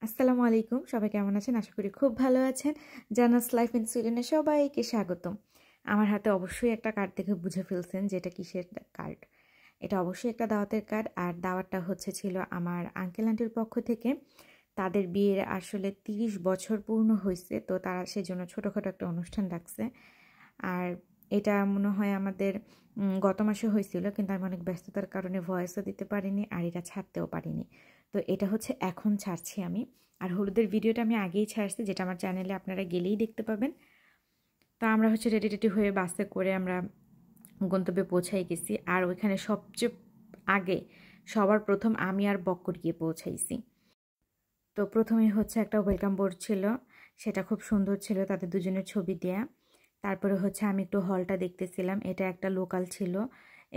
আসসালামু আলাইকুম, সবাই কেমন আছেন? আশা করি খুব ভালো আছেন। জানাস লাইফ ইন সুইডেনে সবাইকে স্বাগতম। আমার হাতে অবশ্যই একটা কার্ড দেখে বুঝে ফেলছেন যে এটা কিসের কার্ড। এটা অবশ্যই একটা দাওয়াতের কার্ড, আর দাওয়াতটা ছিল আমার আঙ্কেল আন্টির পক্ষ থেকে। তাদের বিয়ের আসলে 30 বছর পূর্ণ হয়েছে, তো তারা সেজন্য ছোটোখাটো একটা অনুষ্ঠান রাখছে। আর এটা মনে হয় আমাদের গত মাসে হয়েছিল, কিন্তু আমি অনেক ব্যস্ততার কারণে ভয়েসও দিতে পারিনি, আর এটা ছাড়তেও পারিনি। তো এটা এখন ছাড়ছি আমি। আর হলুদের ভিডিওটা আমি আগেই ছাড়ছি, যেটা আমার চ্যানেলে আপনারা গেলেই দেখতে পাবেন। তো আমরা রেডি টেডি হয়ে বাসে করে আমরা গন্তব্যে পৌঁছাই গেছি। আর ওইখানে সবচেয়ে আগে সবার প্রথম আমি আর বক্কর গিয়ে পৌঁছাইছি। তো প্রথমেই একটা ওয়েলকাম বোর্ড ছিল, সেটা খুব সুন্দর ছিল, তাদের দুজনের ছবি দেয়া। তারপরে আমি একটু হলটা দেখতেছিলাম। এটা একটা লোকাল ছিল,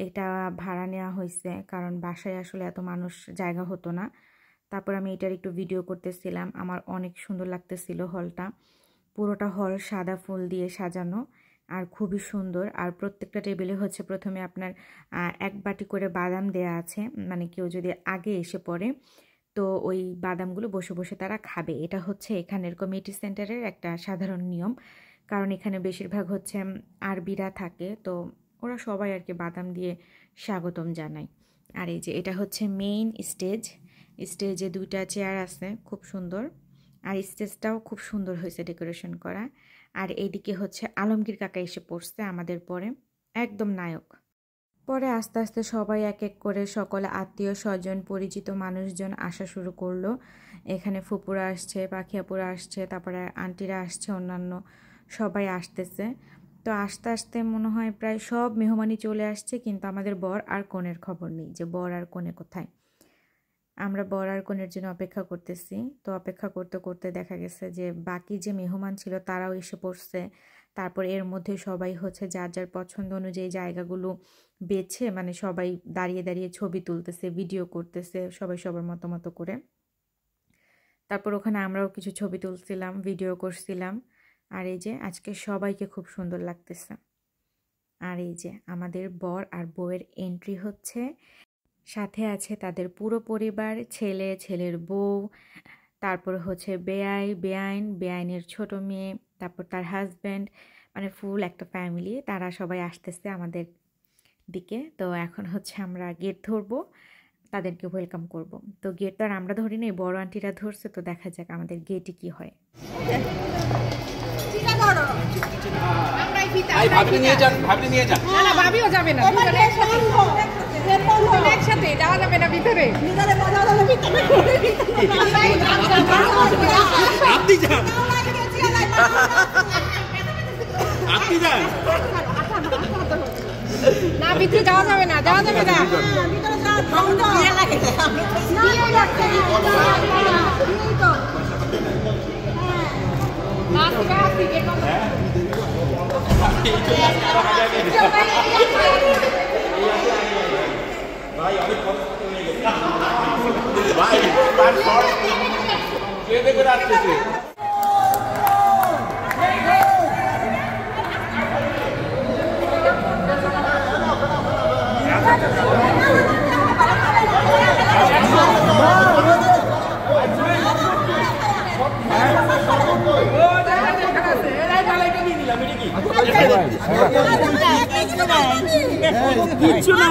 এটা ভাড়া নেওয়া হয়েছে, কারণ বাসায় আসলে এত মানুষ জায়গা হতো না। তারপর আমি এটার একটু ভিডিও করতেছিলাম। আমার অনেক সুন্দর লাগতেছিল হলটা। পুরোটা হল সাদা ফুল দিয়ে সাজানো আর খুবই সুন্দর। আর প্রত্যেকটা টেবিলে প্রথমে আপনার এক বাটি করে বাদাম দেয়া আছে, মানে কেউ যদি আগে এসে পড়ে তো ওই বাদামগুলো বসে বসে তারা খাবে। এটা এখানের কমিউনিটি সেন্টারের একটা সাধারণ নিয়ম, কারণ এখানে বেশিরভাগ আরবিরা থাকে, তো ওরা সবাই আর কি বাদাম দিয়ে স্বাগতম জানায়। আর এই যে এটা মেইন স্টেজ। স্টেজে দুইটা চেয়ার আছে, খুব সুন্দর। আর স্টেজটাও খুব সুন্দর হয়েছে ডেকোরেশন করা। আর এইদিকে আলমগীর কাকা এসে পড়ছে আমাদের পরে, একদম নায়ক। পরে আস্তে আস্তে সবাই এক এক করে সকলে আত্মীয় স্বজন পরিচিত মানুষজন আসা শুরু করলো। এখানে ফুপুরা আসছে, পাখিয়াপুরা আসছে, তারপরে আন্টিরা আসছে, অন্যান্য সবাই আসতেছে। তো আস্তে আস্তে মনে হয় প্রায় সব মেহমানই চলে আসছে, কিন্তু আমাদের বর আর কনের খবর নেই যে বর আর কনে কোথায়। আমরা বর আর কনের জন্য অপেক্ষা করতেছি। তো অপেক্ষা করতে করতে দেখা গেছে যে বাকি যে মেহমান ছিল তারাও এসে পড়ছে। তারপর এর মধ্যে সবাই যার যার পছন্দ অনুযায়ী জায়গাগুলো বেছে, মানে সবাই দাঁড়িয়ে দাঁড়িয়ে ছবি তুলতেছে, ভিডিও করতেছে, সবাই সবার মতো করে। তারপর ওখানে আমরাও কিছু ছবি তুলছিলাম, ভিডিও করছিলাম। আর এই যে আজকে সবাইকে খুব সুন্দর লাগতেছে। আর এই যে আমাদের বর আর বউয়ের এন্ট্রি হচ্ছে, সাথে আছে তাদের পুরো পরিবার, ছেলে, ছেলের বউ, তারপর বেআইনের ছোট মেয়ে, তারপর তার হাজব্যান্ড, মানে ফুল একটা ফ্যামিলি। তারা সবাই আসতেছে আমাদের দিকে। তো এখন আমরা গেট ধরবো, তাদেরকে ওয়েলকাম করব। তো গেট তো আর আমরা ধরি নাই, বড় আন্টিরা ধরছে। তো দেখা যাক আমাদের গেটে কি হয়। ভাবিও যাবে না, একসাথে যাওয়া যাবে না ভিতরে। আপনি যান, আপনি যান না, ভিতরে যাওয়া যাবে না, যাওয়া যাবে না। কিচ্ছু না,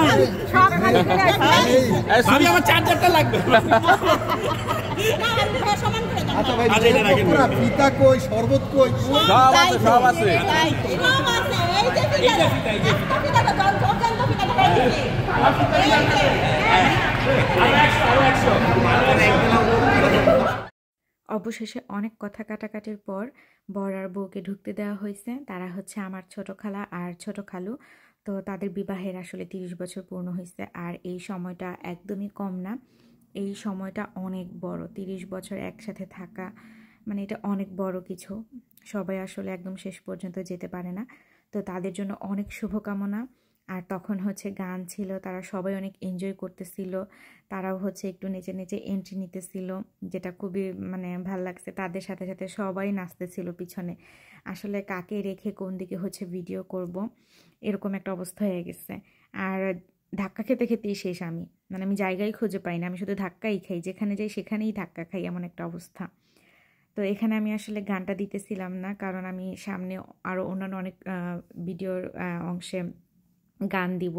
আমার চার্জারটা লাগবে। পিতা কই, শরবত কই, সব আছে। অবশেষে অনেক কথা কাটাকাটির পর বর আর বউকে ঢুকতে দেওয়া হয়েছে। তারা আমার ছোট খালা আর ছোট খালু। তো তাদের বিবাহের আসলে 30 বছর পূর্ণ হয়েছে। আর এই সময়টা একদমই কম না, এই সময়টা অনেক বড়। 30 বছর একসাথে থাকা মানে এটা অনেক বড় কিছু। সবাই আসলে একদম শেষ পর্যন্ত যেতে পারে না। তো তাদের জন্য অনেক শুভকামনা। আর তখন গান ছিল, তারা সবাই অনেক এনজয় করতেছিল। তারাও একটু নেচে নেচে এন্ট্রি নিতেছিল, যেটা খুবই মানে ভাল লাগছে। তাদের সাথে সাথে সবাই নাচতেছিল পিছনে। আসলে কাকে রেখে কোন দিকে ভিডিও করব, এরকম একটা অবস্থা হয়ে গেছে। আর ধাক্কা খেতে খেতেই শেষ আমি, মানে আমি জায়গায় খুঁজে পাই না, আমি শুধু ধাক্কাই খাই, যেখানে যাই সেখানেই ধাক্কা খাই, এমন একটা অবস্থা। তো এখানে আমি আসলে গানটা দিতেছিলাম না, কারণ আমি সামনে আরও অন্যান্য অনেক ভিডিওর অংশে গান দিব।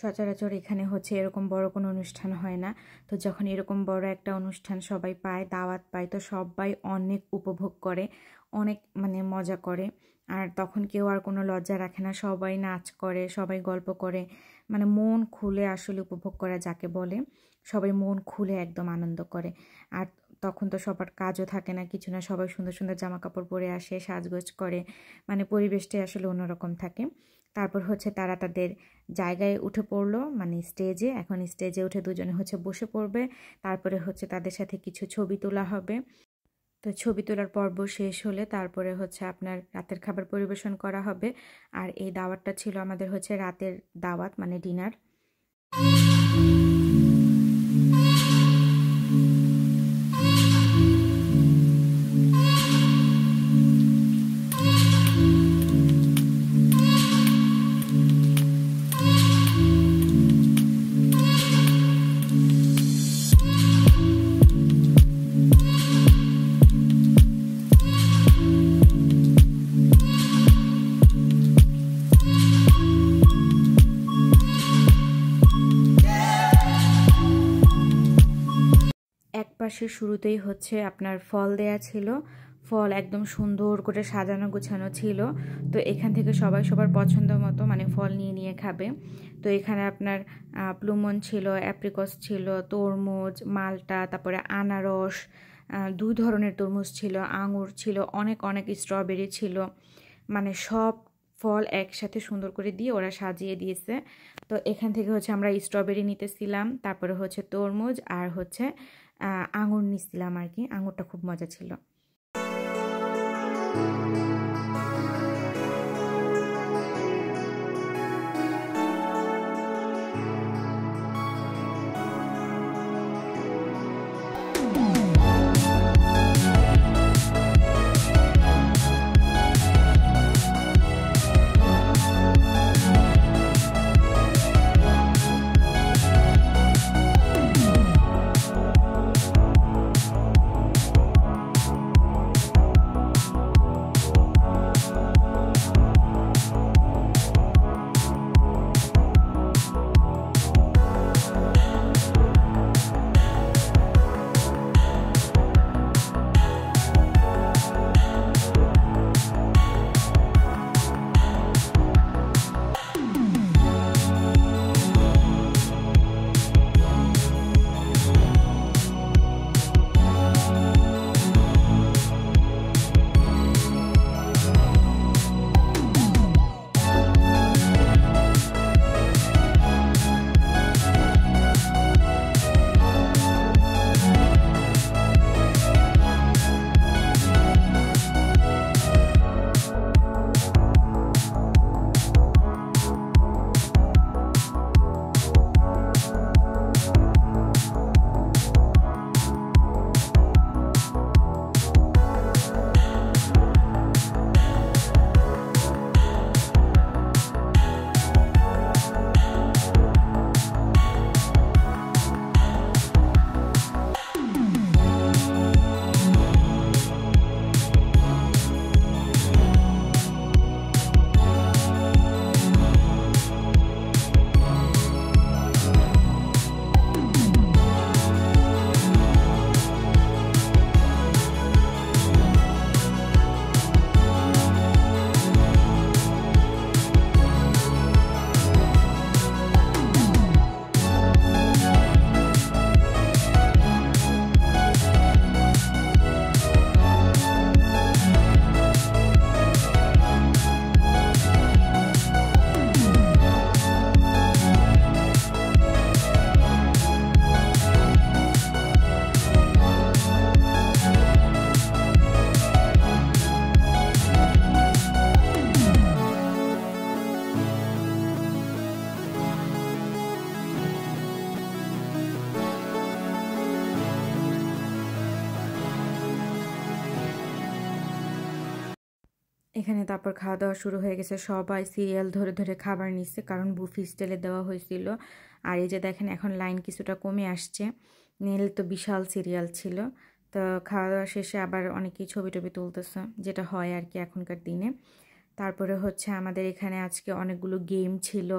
সচরাচর এখানে হচ্ছে এরকম বড় কোনো অনুষ্ঠান হয় না, তো যখন এরকম বড় একটা অনুষ্ঠান সবাই পায়, দাওয়াত পায়, তো সবাই অনেক উপভোগ করে, অনেক মানে মজা করে। আর তখন কেউ আর কোনো লজ্জা রাখে না, সবাই নাচ করে, সবাই গল্প করে, মানে মন খুলে আসলে উপভোগ করা যাকে বলে, সবাই মন খুলে একদম আনন্দ করে। আর তখন তো সবার কাজও থাকে না, কিছু না, সবাই সুন্দর সুন্দর জামা কাপড় পরে আসে, সাজগোজ করে, মানে পরিবেশটাই আসলে অন্যরকম থাকে। তারপর হচ্ছে তারা তাদের জায়গায় উঠে পড়লো, মানে স্টেজে। এখন স্টেজে উঠে দুজনে হচ্ছে বসে পড়বে, তারপরে হচ্ছে তাদের সাথে কিছু ছবি তোলা হবে। তো ছবি তোলার পর্ব শেষ হলে তারপরে হচ্ছে আপনার রাতের খাবার পরিবেশন করা হবে। আর এই দাওয়াতটা ছিল আমাদের হচ্ছে রাতের দাওয়াত, মানে ডিনার। পাশে শুরুতেই হচ্ছে আপনার ফল দেয়া ছিল, ফল একদম সুন্দর করে সাজানো গোছানো ছিল। তো এখান থেকে সবাই সবার পছন্দ মতো মানে ফল নিয়ে নিয়ে খাবে। তো এখানে আপনার প্লুমন ছিল, অ্যাপ্রিকস ছিল, তরমুজ, মালটা, তারপরে আনারস, 2 ধরনের তরমুজ ছিল, আঙুর ছিল, অনেক অনেক স্ট্রবেরি ছিল, মানে সব ফল একসাথে সুন্দর করে দিয়ে ওরা সাজিয়ে দিয়েছে। তো এখান থেকে হচ্ছে আমরা স্ট্রবেরি নিতেছিলাম, তারপরে হচ্ছে তরমুজ আর হচ্ছে আঙুর নিছিলাম আর কি। আঙুরটা খুব মজা ছিল। এখানে তারপর খাওয়া দাওয়া শুরু হয়ে গেছে, সবাই সিরিয়াল ধরে ধরে খাবার নিচ্ছে, কারণ বুফি স্টাইলে দেওয়া হয়েছিল। আর এই যে দেখেন এখন লাইন কিছুটা কমে আসছে, নীল তো বিশাল সিরিয়াল ছিল। তো খাওয়া দাওয়া শেষে আবার অনেকেই ছবি টবি তুলতেছে, যেটা হয় আর কি এখনকার দিনে। তারপরে হচ্ছে আমাদের এখানে আজকে অনেকগুলো গেম ছিল,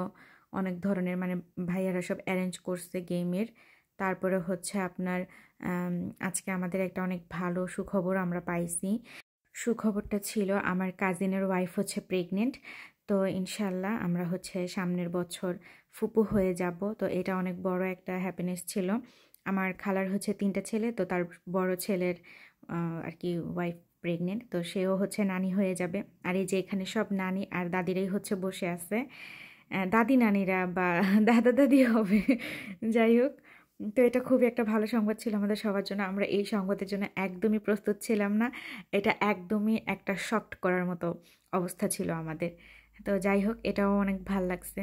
অনেক ধরনের, মানে ভাইয়ারা সব অ্যারেঞ্জ করছে গেমের। তারপরে হচ্ছে আপনার আজকে আমাদের একটা অনেক ভালো সুখবর আমরা পাইছি। সুখবরটা ছিল আমার কাজিনের ওয়াইফ হচ্ছে প্রেগনেন্ট। তো ইনশাল্লাহ আমরা হচ্ছে সামনের বছর ফুপু হয়ে যাব। তো এটা অনেক বড় একটা হ্যাপিনেস ছিল। আমার খালার হচ্ছে 3টা ছেলে, তো তার বড় ছেলের আর কি ওয়াইফ প্রেগনেন্ট, তো সেও হচ্ছে নানি হয়ে যাবে। আর এই যে এখানে সব নানি আর দাদিরাই হচ্ছে বসে আছে, দাদি নানিরা বা দাদা দাদি হবে, যাই হোক। তো এটা খুবই একটা ভালো সংবাদ ছিল আমাদের সবার জন্য। আমরা এই সংবাদের জন্য একদমই প্রস্তুত ছিলাম না, এটা একদমই একটা শকড করার মতো অবস্থা ছিল আমাদের। তো যাই হোক, এটাও অনেক ভাল লাগছে,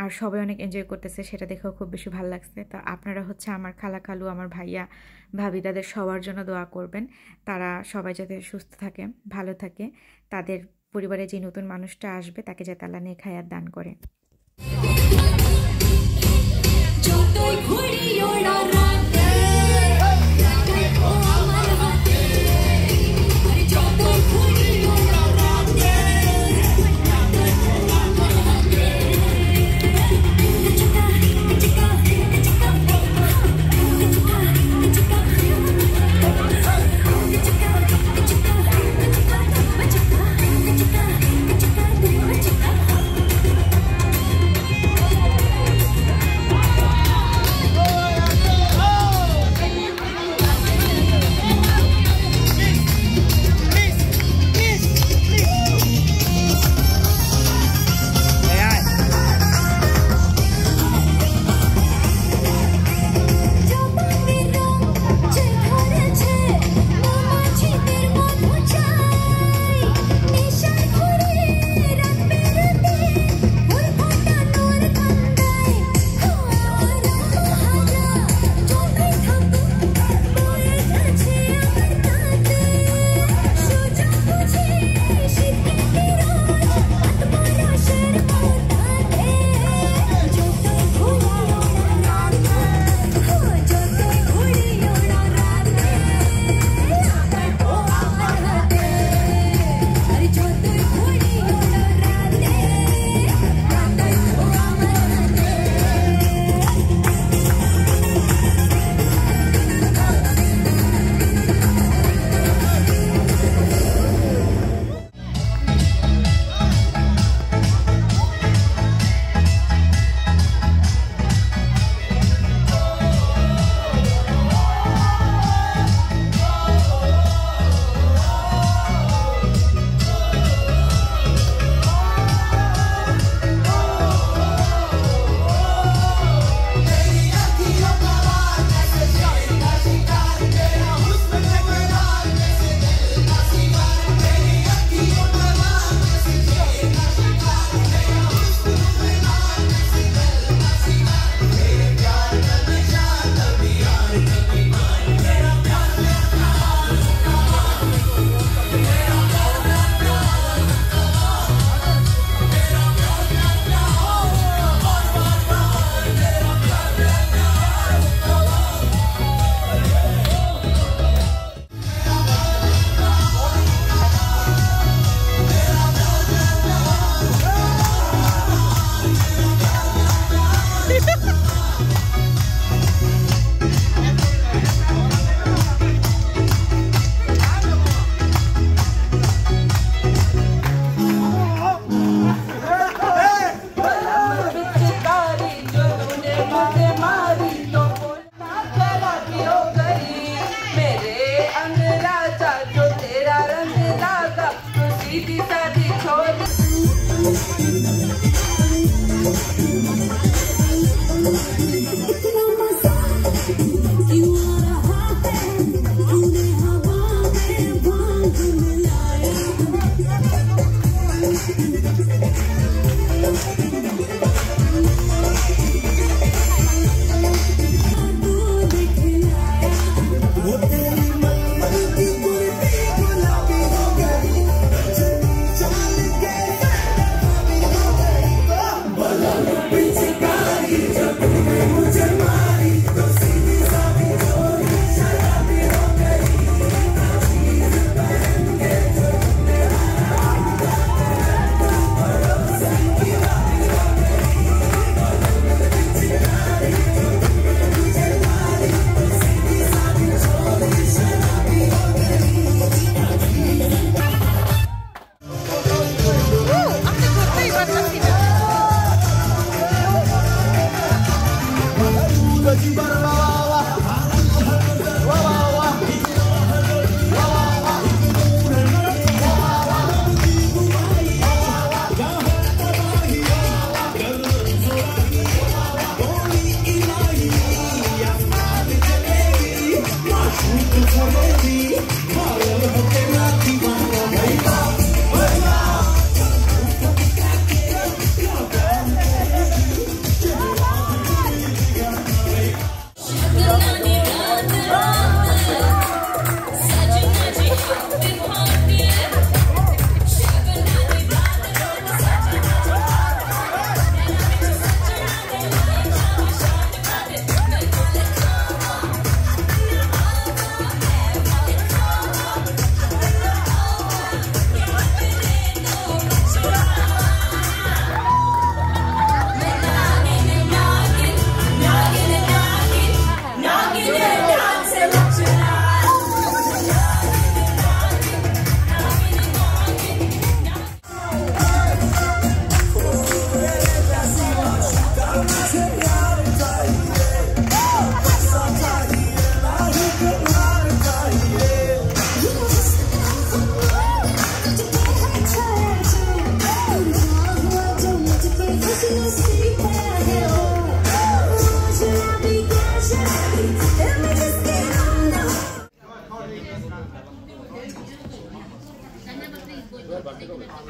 আর সবাই অনেক এনজয় করতেছে, সেটা দেখেও খুব বেশি ভালো লাগছে। তো আপনারা হচ্ছে আমার খালা খালু, আমার ভাইয়া ভাবি, তাদের সবার জন্য দোয়া করবেন, তারা সবাই যাতে সুস্থ থাকে, ভালো থাকে, তাদের পরিবারে যে নতুন মানুষটা আসবে তাকে যাতে আল্লাহ নেক হায়াত দান করে।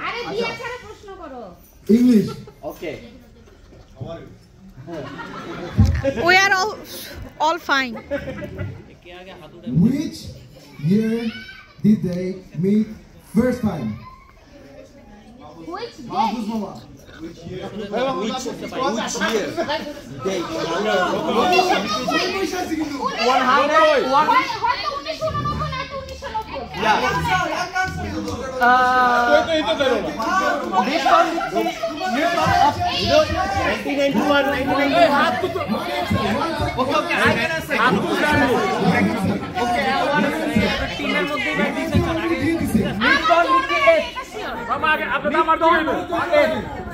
আরে দিয়া ছাড়া প্রশ্ন করো English okay We are all fine. Which year did they meet first time? which Mahfuz day Mama. which year day হয়তো 1999 না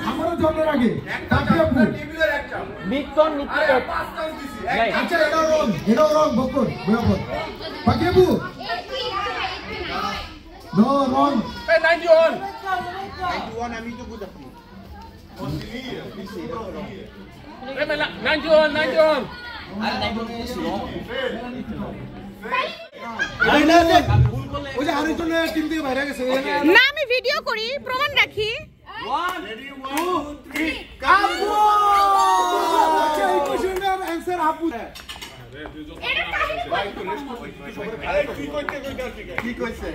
আমারও জন্মের আগে তাকিয়াপুর বিকন নিতে আচ্ছা এটাও রং বকর বরাবর তাকিয়াপুর নো রং 91 আমি তো বুঝাচ্ছি 91 ওই যে আরেকজনের টিম থেকে বাইরে গেছে না আমি ভিডিও করি প্রমাণ রাখি 1 2 3 আপু আচ্ছা এই কোশ্চেনের आंसर আপু এটা কি কইছে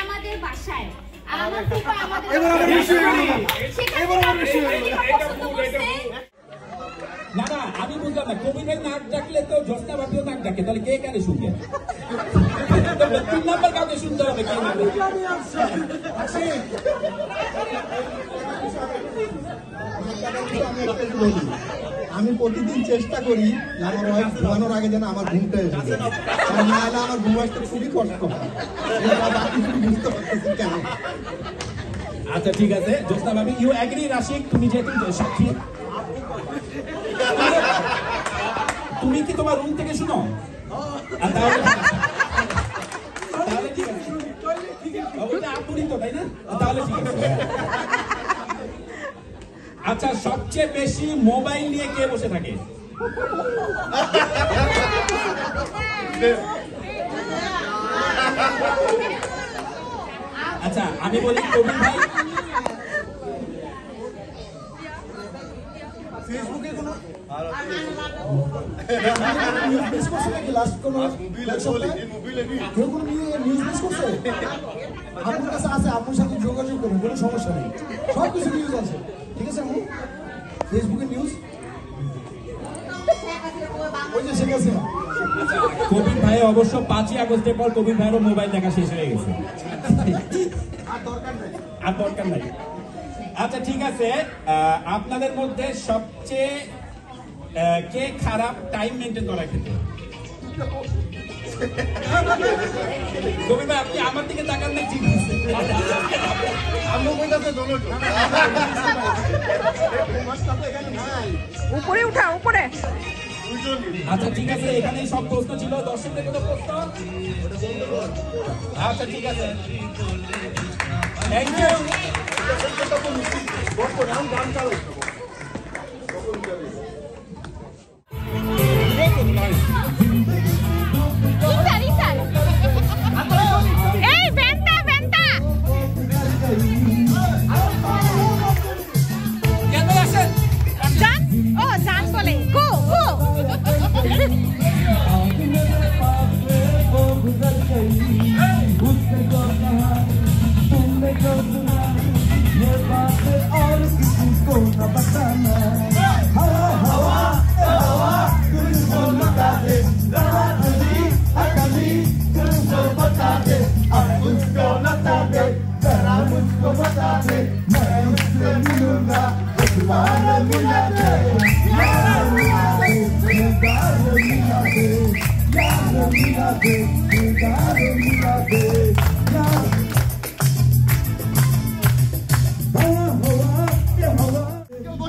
আমাদের বাসায় আমার ফুপা আমাদের এবার আমার বিষয় এবার আমার বিষয় না না আমি বুঝলাম না কবিদের নাক ডাকলে তো জ্যোৎস্না ভাবিও নাক ডাকে তাহলে কে কানে শুনবে 3 নাম্বার কাউকে শুনতে হবে কে আমি প্রতিদিন চেষ্টা করি আমার ওয়াইফ ঘুমানোর আগে যেন আমার ঘুমটা এসে যায় আর না হলে আমার ঘুম আসতে খুবই কষ্ট হয় বাকি বুঝতে পারতেছি কেন আচ্ছা ঠিক আছে জ্যোৎস্না ভাবি ইউ এগ্রি রাশিক তুমি যেহেতু সাক্ষী তুমি কি তোমার রুম থেকে শুনো তাহলে ঠিক আছে আপনি তো তাই না তাহলে ঠিক আছে আচ্ছা সবচেয়ে বেশি মোবাইল নিয়ে কে বসে থাকে আচ্ছা আমি বলি কবির ভাই ফেসবুকে কোনো নিউজ মিস করছে নাকি লাস্ট কোনো কেউ কোনো নিউজ মিস করছে আপনার কাছে আছে আপনার সাথে যোগাযোগ করুন কোনো সমস্যা নেই সব কিছু নিউজ আছে ঠিক আছে আপু ফেসবুকে নিউজ ওই যে শেখ হাসিনা কবির ভাই অবশ্য 5ই আগস্টের পর কবির ভাইয়েরও মোবাইল দেখা শেষ হয়ে গেছে আর দরকার নাই আচ্ছা ঠিক আছে আপনাদের মধ্যে সবচেয়ে কে খারাপ টাইম মেনটেন করার ক্ষেত্রে কবির ভাই আপনি আমার দিকে তাকান না ঠিক আছে উপরে উঠা উপরে আচ্ছা ঠিক আছে এখানেই সব প্রশ্ন ছিল দর্শকদের কোনো প্রশ্ন আচ্ছা ঠিক আছে থ্যাংক ইউ এই ভেন্টা ভেন্টা জান ও জান বলে গো গো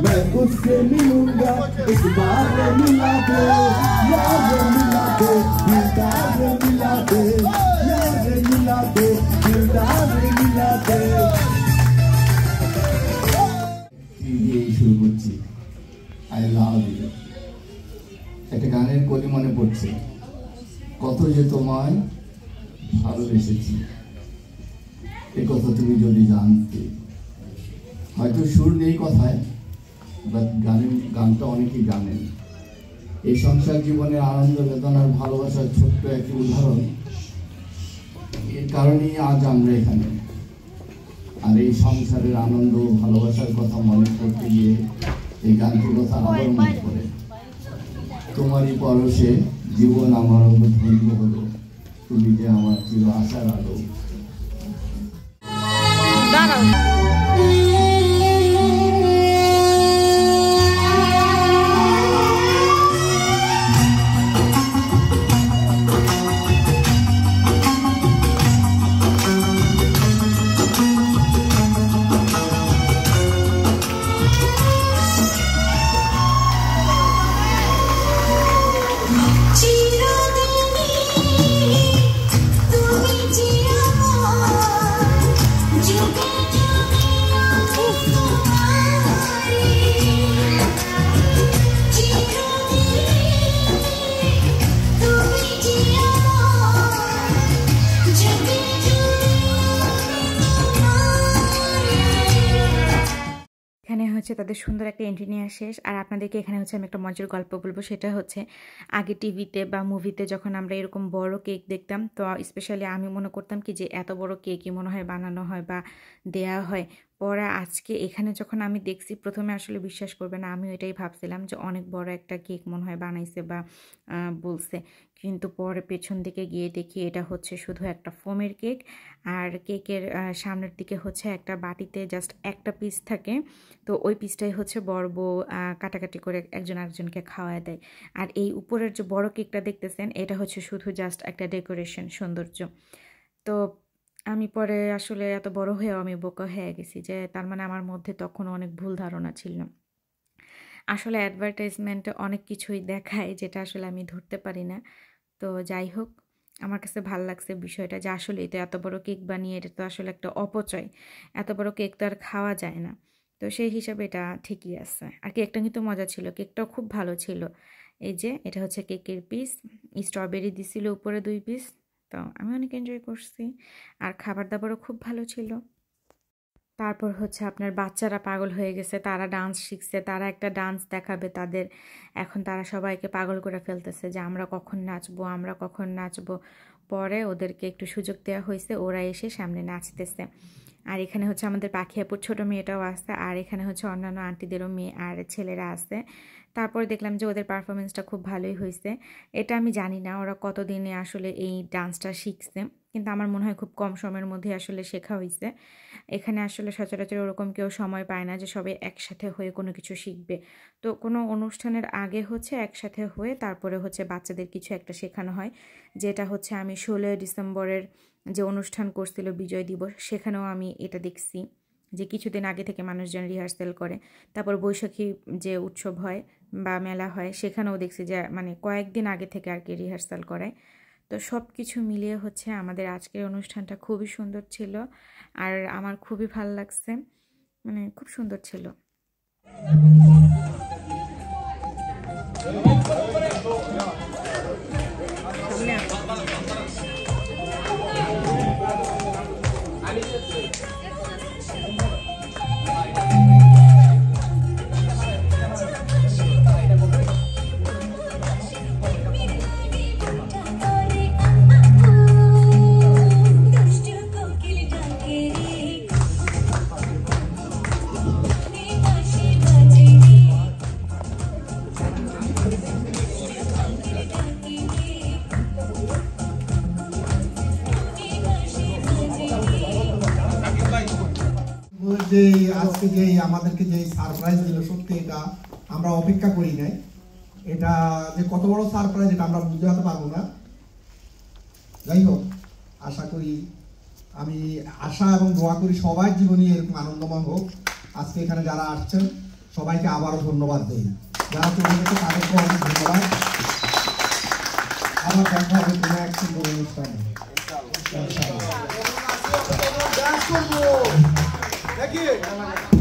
मैं उससे मिलूंगा इस बार मिला दे यार मिला दे दिलदार मिला दे यार मिला दे दिलदार मिला दे ये शुरू করছি I love you একটা গানের কলি মনে পড়ছে, কত যে তোমায় ভালোবেসেছি এ কথা তুমি যদি জানতে। হয়তো সুর নেই কথায়, বাট গানটা অনেকেই জানেন। এই সংসার জীবনের আনন্দ বেদনার ভালোবাসার ছোট্ট একটি উদাহরণ। এর কারণেই আজ আমরা এখানে। আর এই সংসারের আনন্দ ভালোবাসার কথা মনে করতে গিয়ে এই গানটির কথা আবার মনে পড়ে। তোমারই পরশে জীবন আমার ধন্য হলো, তুমি যে আমার চির আশার আলো। এখানে হচ্ছে তাদের সুন্দর একটা এন্ট্রি নেওয়া শেষ। আর আপনাদেরকে এখানে হচ্ছে আমি একটা মজার গল্প বলবো। সেটা হচ্ছে আগে টিভিতে বা মুভিতে যখন আমরা এরকম বড় কেক দেখতাম, তো স্পেশালি আমি মনে করতাম কি যে এত বড় কেকই মনে হয় বানানো হয় বা দেয়া হয়। পরে আজকে এখানে যখন আমি দেখছি, প্রথমে আসলে বিশ্বাস করবে না, আমি এটাই ভাবছিলাম যে অনেক বড় একটা কেক মনে হয় বানাইছে বা বলছে। কিন্তু পরে পেছন দিকে গিয়ে দেখি এটা হচ্ছে শুধু একটা ফোমের কেক। আর কেকের সামনের দিকে হচ্ছে একটা বাটিতে জাস্ট একটা পিস থাকে, তো ওই পিসটাই হচ্ছে বড় বউ কাটাকাটি করে একজন আরেকজনকে খাওয়ায় দেয়। আর এই উপরের যে বড় কেকটা দেখতেছেন, এটা হচ্ছে শুধু জাস্ট একটা ডেকোরেশন, সৌন্দর্য। তো আমি পরে আসলে এত বড় হয়েও আমি বোকা হয়ে গেছি যে তার মানে আমার মধ্যে তখন অনেক ভুল ধারণা ছিল। আসলে অ্যাডভার্টাইজমেন্টে অনেক কিছুই দেখায় যেটা আসলে আমি ধরতে পারি না। তো যাই হোক, আমার কাছে ভালো লাগছে বিষয়টা যে আসলেই তো এত বড় কেক বানিয়ে এটা তো আসলে একটা অপচয়। এত বড় কেক তো আর খাওয়া যায় না। তো সেই হিসাবে এটা ঠিকই আছে। আর কেকটা কিন্তু মজা ছিল, কেকটাও খুব ভালো ছিল। এই যে এটা হচ্ছে কেকের পিস, স্ট্রবেরি দিছিল উপরে 2 পিস। তো আমি অনেক এনজয় করছি। আর খাবার দাবারও খুব ভালো ছিল। তারপর হচ্ছে আপনার বাচ্চারা পাগল হয়ে গেছে, তারা ডান্স শিখছে, তারা একটা ডান্স দেখাবে তাদের। এখন তারা সবাইকে পাগল করে ফেলতেছে যে আমরা কখন নাচবো, আমরা কখন নাচবো। পরে ওদেরকে একটু সুযোগ দেওয়া হয়েছে, ওরা এসে সামনে নাচতেছে। আর এখানে হচ্ছে আমাদের পাখি আপুর ছোটো মেয়েটাও আসছে, আর এখানে হচ্ছে অন্যান্য আন্টিদেরও মেয়ে আর ছেলেরা আসছে। তারপরে দেখলাম যে ওদের পারফরমেন্সটা খুব ভালোই হয়েছে। এটা আমি জানি না ওরা কতদিনে আসলে এই ডান্সটা শিখছে, কিন্তু আমার মনে হয় খুব কম সময়ের মধ্যে আসলে শেখা হয়েছে। এখানে আসলে সচরাচর ওরকম কেউ সময় পায় না যে সবাই একসাথে হয়ে কোনো কিছু শিখবে। তো কোনো অনুষ্ঠানের আগে হচ্ছে একসাথে হয়ে তারপরে হচ্ছে বাচ্চাদের কিছু একটা শেখানো হয়, যেটা হচ্ছে আমি 16 ডিসেম্বরের যে অনুষ্ঠান করছিল বিজয় দিবস, সেখানেও আমি এটা দেখছি যে কিছুদিন আগে থেকে মানুষজন রিহার্সাল করে। তারপর বৈশাখী যে উৎসব হয় বা মেলা হয়, সেখানেও দেখছি যে মানে কয়েকদিন আগে থেকে আর কি রিহার্সাল করায়। তো সব কিছু মিলিয়ে হচ্ছে আমাদের আজকের অনুষ্ঠানটা খুবই সুন্দর ছিল। আর আমার খুবই ভালো লাগছে, মানে খুব সুন্দর ছিল। যে আজকে যে আমাদেরকে যে সারপ্রাইজ দিল, সত্যি এটা আমরা অপেক্ষা করি নাই। এটা যে কত বড় সারপ্রাইজ এটা আমরা বুঝতে পারবো না। যাই হোক, আশা করি, আমি আশা এবং দোয়া করি সবার জীবনে এরকম আনন্দময় হোক। আজকে এখানে যারা আসছেন সবাইকে আবারও ধন্যবাদ দেই, যারা চলে গেছে তাদেরকে অনেক ধন্যবাদ। আবার দেখা হবে কোনো এক সুন্দর অনুষ্ঠানে। Thank you.